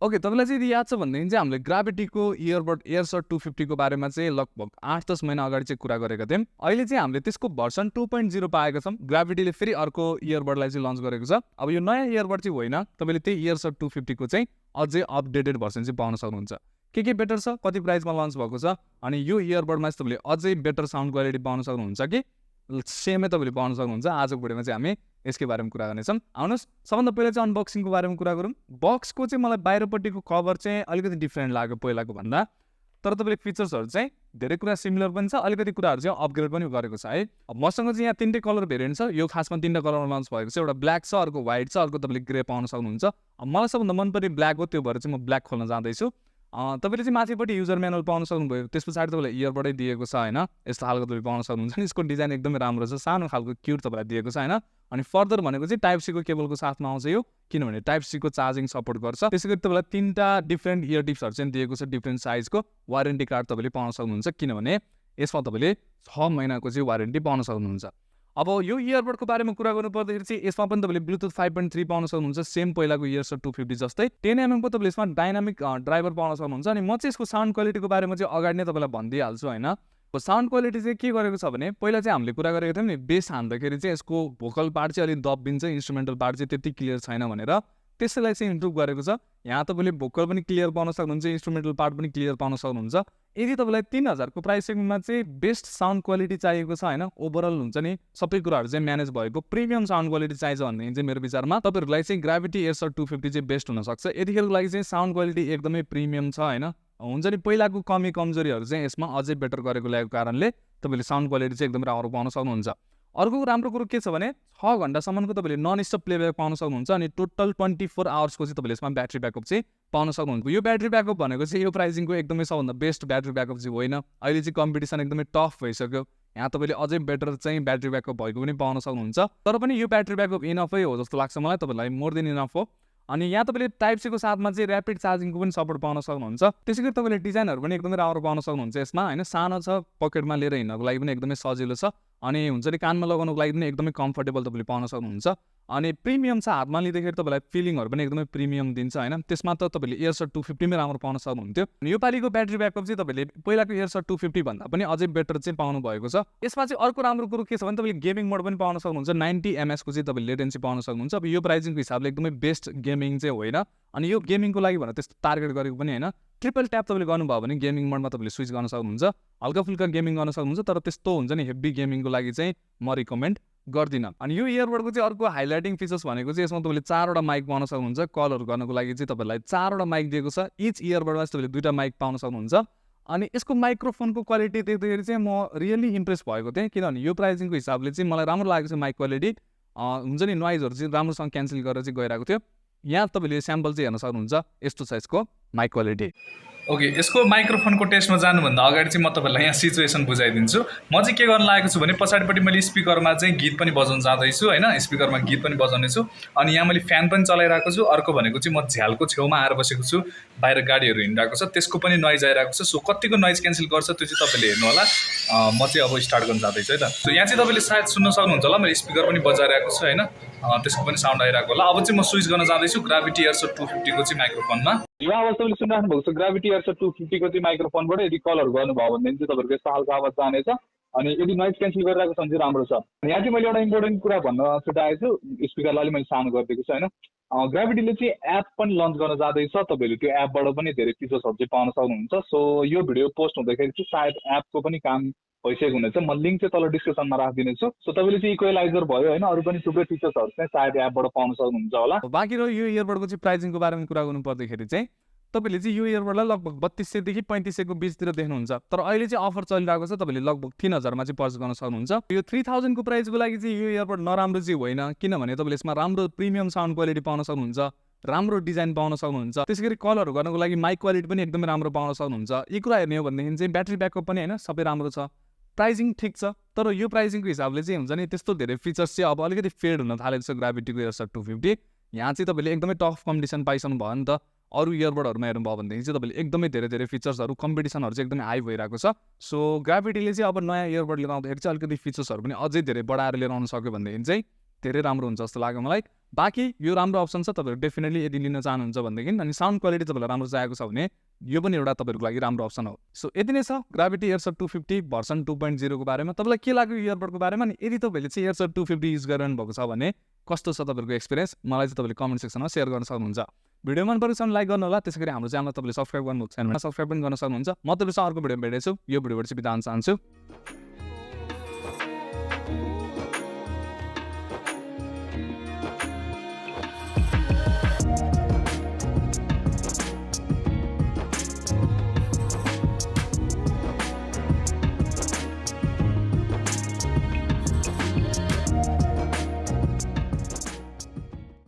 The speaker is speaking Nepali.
ओके, तपाईलाई चाहिँ याद छ भन्देखि चाहिँ हामीले ग्राभिटीको इयरबड एयरसट 250 को बारेमा चाहिँ लगभग 8-10 महिना अगाडि चाहिँ कुरा गरेका थियौँ। अहिले चाहिँ हामीले त्यसको भर्सन 2.0 पाएका छौँ। ग्राभिटीले फेरि अर्को इयरबडलाई चाहिँ लन्च गरेको छ। अब यो नयाँ इयरबड चाहिँ होइन, तपाईँले त्यही एयरसट 250 को चाहिँ अझै अपडेटेड भर्सन चाहिँ पाउन सक्नुहुन्छ। के बेटर छ, कति प्राइसमा लन्च भएको छ, अनि यो इयरबडमा चाहिँ तपाईँले अझै बेटर साउन्ड क्वालिटी पाउन सक्नुहुन्छ कि सेमै तपाईँले पाउन सक्नुहुन्छ। आजको भिडियोमा चाहिँ हामी यसकै बारेमा कुरा गर्नेछौँ। आउनुहोस् सबभन्दा पहिला चाहिँ अनबक्सिङको बारेमा कुरा गरौँ। बक्सको चाहिँ मलाई बाहिरपट्टिको कभर चाहिँ अलिकति डिफ्रेन्ट लाग्यो पहिलाको भन्दा, तर तपाईँले फिचर्सहरू चाहिँ धेरै कुरा सिमिलर पनि छ, अलिकति कुराहरू चाहिँ अपग्रेड पनि गरेको छ है। अब मसँग चाहिँ यहाँ 3टै कलर भेरिएन्ट छ। यो खासमा 3टा कलरमा लन्च भएको छ। एउटा ब्ल्याक छ, अर्को व्हाइट छ, अर्को तपाईँले ग्रे पाउन सक्नुहुन्छ। अब मलाई सबभन्दा मनपर्ने ब्ल्याक हो, त्यो भएर चाहिँ म ब्ल्याक खोल्न जाँदैछु। तपाईँले चाहिँ माथिपट्टि युजर म्यानुअल पाउन सक्नुभयो। त्यस पछाडि तपाईँलाई इयरबडै दिएको छ होइन, यस्तो खालको तपाईँ पाउन सक्नुहुन्छ। यसको डिजाइन एकदमै राम्रो छ, सानो खालको क्युट तपाईँलाई दिएको छ होइन। अनि फर्दर भनेको चाहिँ टाइप सीको केबलको साथमा आउँछ यो, किनभने टाइप सीको चार्जिङ सपोर्ट गर्छ। त्यसै गरी तपाईँलाई 3टा डिफ्रेन्ट इयर टिप्सहरू चाहिँ दिएको छ, डिफ्रेन्ट साइजको। वारेन्टी कार्ड तपाईँले पाउन सक्नुहुन्छ, किनभने यसमा तपाईँले 6 महिनाको चाहिँ वारेन्टी पाउन सक्नुहुन्छ। अब यो इयरबडको बारेमा कुरा गर्नुपर्दाखेरि चाहिँ यसमा पनि तपाईँले ब्लुटुथ 5.3 पाउन सक्नुहुन्छ, सेम पहिलाको इयरसट 250 जस्तै। 10mm को तपाईँले यसमा डाइनामिक ड्राइभर पाउन सक्नुहुन्छ। अनि म चाहिँ यसको साउन्ड क्वालिटीको बारेमा चाहिँ अगाडि नै तपाईँलाई भनिदिइहाल्छु होइन। साउन्ड क्वालिटी चाहिँ के गरेको छ भने पहिला चाहिँ हामीले कुरा गरेको थियौँ नि, बेस हान्दाखेरि चाहिँ यसको भोकल पार्ट चाहिँ अलिक दबिन्छ, इन्स्ट्रुमेन्टल पार्ट चाहिँ त्यति क्लियर छैन भनेर, त्यसैलाई चाहिँ इम्प्रुभ गरेको छ। यहाँ तपाईँले भोकल पनि क्लियर पाउन सक्नुहुन्छ, इन्स्ट्रुमेन्टल पार्ट पनि क्लियर पाउन सक्नुहुन्छ। यदि तपाईँलाई 3000 को प्राइस सेगमेन्टमा चाहिँ बेस्ट साउन्ड क्वालिटी चाहिएको छ होइन, ओभरअल हुन्छ नि सबै कुराहरू चाहिँ म्यानेज भएको प्रिमियम साउन्ड क्वालिटी चाहिन्छ भनेदेखि चाहिँ मेरो विचारमा तपाईँहरूलाई चाहिँ ग्राभिटी एयरसट 250 चाहिँ बेस्ट हुनसक्छ। यतिखेरको लागि चाहिँ साउन्ड क्वालिटी एकदमै प्रिमियम छ होइन। हुन्छ नि पहिलाको कमी कमजोरीहरू चाहिँ यसमा अझै बेटर गरेको लागेको कारणले तपाईँले साउन्ड क्वालिटी चाहिँ एकदमै राम्रो पाउन सक्नुहुन्छ। अर्को राम्रो कुरो के छ भने 6 घन्टासम्मको तपाईँले नन स्टप प्लेब्याक पाउन सक्नुहुन्छ। अनि टोटल 24 आवर्सको चाहिँ तपाईँले यसमा ब्याट्री ब्याकअप चाहिँ पाउन सक्नुहुन्छ। यो ब्याट्री ब्याकअप भनेको चाहिँ यो प्राइसिङको एकदमै सबभन्दा बेस्ट ब्याट्री ब्याकअप चाहिँ होइन। अहिले चाहिँ कम्पिटिसन एकदमै टफ भइसक्यो, यहाँ तपाईँले अझै बेटर चाहिँ ब्याट्री ब्याकअप भएको पनि पाउन सक्नुहुन्छ। तर पनि यो ब्याट्री ब्याकअप इनफै हो जस्तो लाग्छ मलाई, तपाईँलाई मोर देन इनफ हो। अनि यहाँ तपाईँले टाइप सीको साथमा चाहिँ ऱ्यापिड चार्जिङको पनि सपोर्ट पाउन सक्नुहुन्छ। त्यसै गरी तपाईँले डिजाइनहरू पनि एकदमै राम्रो पाउन सक्नुहुन्छ यसमा होइन। सानो छ, पकेटमा लिएर हिँड्नको लागि पनि एकदमै सजिलो छ, अनि हुन्छ नि कानमा लगाउनको लागि पनि एकदमै कम्फर्टेबल तपाईँले पाउन सक्नुहुन्छ। अनि प्रिमियम छ, हातमा लिँदाखेरि तपाईँलाई फिलिङहरू पनि एकदमै प्रिमियम दिन्छ होइन। त्यसमा त तपाईँले एयरसट 250 मै राम्रो पाउन सक्नुहुन्थ्यो। योपालिको ब्याट्री ब्याकअप चाहिँ तपाईँले पहिलाको एयरसट 250 भन्दा पनि अझै बेटर चाहिँ पाउनु भएको छ। यसमा चाहिँ अर्को राम्रो कुरो के छ भने तपाईँले गेमिङ मोड पनि पाउन सक्नुहुन्छ। 90 ms को चाहिँ तपाईँले लेटेन्सी पाउन सक्नुहुन्छ। अब यो प्राइसिङको हिसाबले एकदमै बेस्ट गेमिङ चाहिँ होइन, अनि यो गेमिङको लागि भनेर त्यस्तो टार्गेट गरेको पनि होइन। ट्रिपल ट्याप तपाईँले गर्नुभयो भने गेमिङ मोडमा तपाईँले स्विच गर्न सक्नुहुन्छ, हल्का फुल्का गेमिङ गर्न सक्नुहुन्छ। तर त्यस्तो हुन्छ नि हेभी गेमिङको लागि चाहिँ म रिकमेन्ड गर्दिनँ। अनि यो इयरबडको चाहिँ अर्को हाइलाइटिङ फिचर्स भनेको चाहिँ यसमा तपाईँले 4वटा माइक पाउन सक्नुहुन्छ। कलहरू गर्नको लागि चाहिँ तपाईँलाई 4वटा माइक दिएको छ। इच इयरबडमा चाहिँ तपाईँले 2टा माइक पाउन सक्नुहुन्छ। अनि यसको माइक्रोफोनको क्वालिटी देख्दाखेरि चाहिँ म रियली इम्प्रेस भएको थिएँ, किनभने यो प्राइसिङको हिसाबले चाहिँ मलाई राम्रो लागेको छ। माइक क्वालिटी हुन्छ नि नोइजहरू चाहिँ राम्रोसँग क्यान्सल गरेर चाहिँ गइरहेको थियो। यहाँ तपाईँले स्याम्पल चाहिँ हेर्न सक्नुहुन्छ, यस्तो छ यसको माइक क्वालिटी। ओके, यसको माइक्रोफोनको टेस्टमा जानुभन्दा अगाडि चाहिँ म तपाईँलाई यहाँ सिचुएसन बुझाइदिन्छु। म चाहिँ के गर्न लागेको छु भने पछाडिपट्टि मैले स्पिकरमा चाहिँ गीत पनि बजाउन जाँदैछु होइन, स्पिकरमा गीत पनि बजाउने छु। अनि यहाँ मैले फ्यान पनि चलाइरहेको छु। अर्को भनेको चाहिँ म झ्यालको छेउमा आएर बसेको छु, बाहिर गाडीहरू हिँडिरहेको छ, त्यसको पनि नोइज आइरहेको छ। सो कतिको नोइज क्यान्सल गर्छ त्यो चाहिँ तपाईँले हेर्नु होला। म चाहिँ अब स्टार्ट गर्न जाँदैछु है त। सो यहाँ चाहिँ तपाईँले सायद सुन्न सक्नुहुन्छ होला, मैले स्पिकर पनि बजाइरहेको छु होइन, त्यसको पनि साउन्ड आइरहेको होला। अब चाहिँ म स्विच गर्न जाँदैछु ग्राभिटी एयरसट 250 को चाहिँ माइक्रोफोनमा। यो आवाज तपाईँले सुनिराख्नु भएको छ ग्राभिटी एयरसट 250 को चाहिँ माइक्रोफोनबाट। यदि कलर गर्नुभयो भनेदेखि चाहिँ तपाईँहरूको यस्तो खालको आवाज जानेछ। अनि यदि नोइज क्यान्सल गरिरहेको छ भने चाहिँ राम्रो छ। यहाँ चाहिँ मैले एउटा इम्पोर्टेन्ट कुरा भन्न छुट्याएको छु, स्पिकरलाई अलिक मैले सानो गरिदिएको छु होइन। ग्राभिटीले चाहिँ एप पनि लन्च गर्न जाँदैछ, तपाईँहरूले त्यो एपबाट पनि धेरै फिचर्सहरू चाहिँ पाउन सक्नुहुन्छ। सो यो भिडियो पोस्ट हुँदाखेरि चाहिँ सायद एपको पनि काम भइसकेको हुनेछ। म लिङ्क चाहिँ तल डिस्क्रिप्सनमा राखिदिनेछु। सो तपाईँले चाहिँ इक्वेलाइजर भयो होइन, अरू पनि थुप्रै फिचर्सहरू चाहिँ सायद एपबाट पाउन सक्नुहुन्छ होला। बाँकी रह्यो यो इयरबडको चाहिँ प्राइसिङको बारेमा कुरा गर्नु पर्दाखेरि चाहिँ तपाईँले चाहिँ यो इयरबडलाई लगभग 3200 देखि 3500 को बिचतिर देख्नुहुन्छ। तर अहिले चाहिँ अफर चलिरहेको छ, तपाईँले लगभग 3000 मा चाहिँ पर्चेस गर्न सक्नुहुन्छ। यो 3000 को प्राइसको लागि चाहिँ यो इयरबड नराम्रो चाहिँ होइन, किनभने तपाईँले यसमा राम्रो प्रिमियम साउन्ड क्वालिटी पाउन सक्नुहुन्छ, राम्रो डिजाइन पाउन सक्नुहुन्छ। त्यसैगरी कलहरू गर्नको लागि माइक क्वालिटी पनि एकदमै राम्रो पाउन सक्नुहुन्छ। यी कुरा हेर्ने हो भनेदेखि चाहिँ ब्याट्री ब्याकअप पनि होइन सबै राम्रो छ। प्राइसिङ ठिक छ, तर यो प्राइसिङको हिसाबले चाहिँ हुन्छ नि त्यस्तो धेरै फिचर्स चाहिँ अब अलिकति फेड हुन थालेको छ ग्राभिटीको एयरसट 250। यहाँ चाहिँ तपाईँले एकदमै टफ कम्पिटिसन पाइसक्नु भयो नि त। अरू इयरबडहरूमा हेर्नुभयो भनेदेखि चाहिँ तपाईँले एकदमै धेरै फिचर्सहरू कम्पिटिसनहरू चाहिँ एकदमै हाई भइरहेको छ। सो ग्राभिटीले चाहिँ अब नयाँ इयरबड लिएर आउँदाखेरि चाहिँ अलिकति फिचर्सहरू पनि अझै धेरै बढाएर लिएर आउन सक्यो भनेदेखि चाहिँ धेरै राम्रो हुन्छ जस्तो लाग्यो मलाई। बाँकी यो राम्रो अप्सन छ तपाईँहरू डेफिनेटली यदि लिन चाहनुहुन्छ भनेदेखि अनि साउन्ड क्वालिटी तपाईँलाई राम्रो चाहिएको छ भने यो पनि एउटा तपाईँहरूको लागि राम्रो अप्सन हो सो यति नै छ ग्राभिटी एयरसट 250 भर्सन 2.0 को बारेमा तपाईँलाई के लाग्यो इयरबडको बारेमा अनि यदि तपाईँले चाहिँ एयरसट 250 युज गरिरहनु भएको छ भने कस्तो छ तपाईँहरूको एक्सपिरियन्स मलाई चाहिँ तपाईँले कमेन्ट सेक्सनमा सेयर गर्न सक्नुहुन्छ भिडियो मन परेको छ भने लाइक गर्नु होला त्यसै गरी हाम्रो च्यानललाई तपाईँले सब्सक्राइब गर्नु छैन भने सब्सक्राइब पनि गर्न सक्नुहुन्छ म तपाईँसँग अर्को भिडियोमा भेट्दैछु यो भिडियोबाट चाहिँ बिदा हुन चाहन्छु